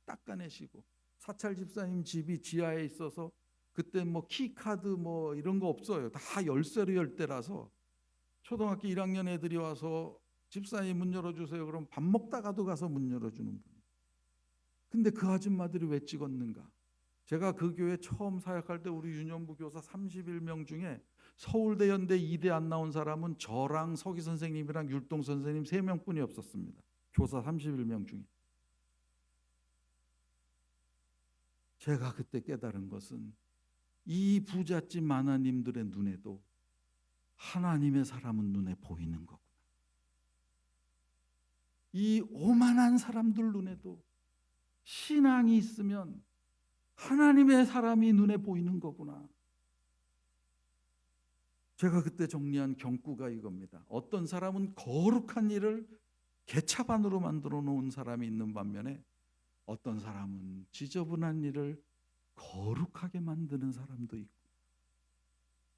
Speaker 2: 닦아내시고 사찰 집사님 집이 지하에 있어서 그때 뭐 키카드 뭐 이런 거 없어요. 다 열쇠로 열 때라서 초등학교 1학년 애들이 와서 집사님 문 열어주세요. 그럼 밥 먹다가도 가서 문 열어주는 분. 근데 그 아줌마들이 왜 찍었는가? 제가 그 교회 처음 사역할 때 우리 유년부 교사 31명 중에 서울대 연대 2대 안 나온 사람은 저랑 서기 선생님이랑 율동 선생님 3명뿐이 없었습니다. 교사 31명 중에. 제가 그때 깨달은 것은 이 부잣집 만화님들의 눈에도 하나님의 사람은 눈에 보이는 거구나. 이 오만한 사람들 눈에도 신앙이 있으면 하나님의 사람이 눈에 보이는 거구나. 제가 그때 정리한 경구가 이겁니다. 어떤 사람은 거룩한 일을 개차반으로 만들어 놓은 사람이 있는 반면에 어떤 사람은 지저분한 일을 거룩하게 만드는 사람도 있고.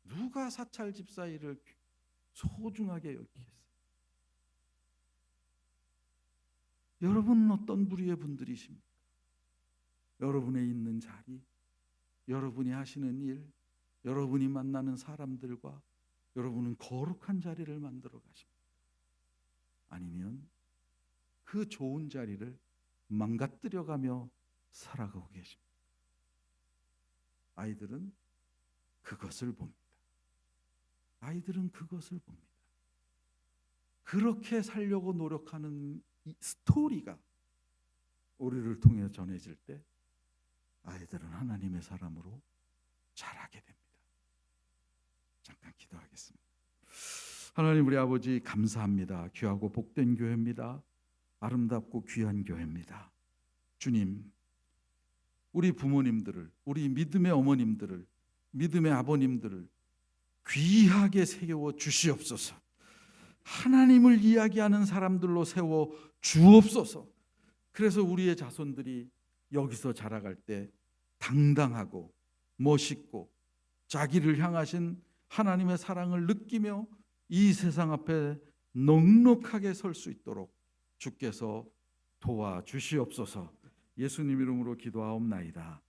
Speaker 2: 누가 사찰 집사 일을 소중하게 여기겠어요? 여러분은 어떤 부류의 분들이십니까? 여러분의 있는 자리, 여러분이 하시는 일, 여러분이 만나는 사람들과 여러분은 거룩한 자리를 만들어 가십니까? 아니면 그 좋은 자리를 망가뜨려가며 살아가고 계십니까? 아이들은 그것을 봅니다. 아이들은 그것을 봅니다. 그렇게 살려고 노력하는 이 스토리가 우리를 통해 전해질 때 아이들은 하나님의 사람으로 자라게 됩니다. 잠깐 기도하겠습니다. 하나님 우리 아버지 감사합니다. 귀하고 복된 교회입니다. 아름답고 귀한 교회입니다. 주님, 우리 부모님들을, 우리 믿음의 어머님들을, 믿음의 아버님들을 귀하게 세워 주시옵소서. 하나님을 이야기하는 사람들로 세워 주옵소서. 그래서 우리의 자손들이 여기서 자라갈 때 당당하고 멋있고 자기를 향하신 하나님의 사랑을 느끼며 이 세상 앞에 넉넉하게 설 수 있도록 주께서 도와주시옵소서. 예수님 이름으로 기도하옵나이다.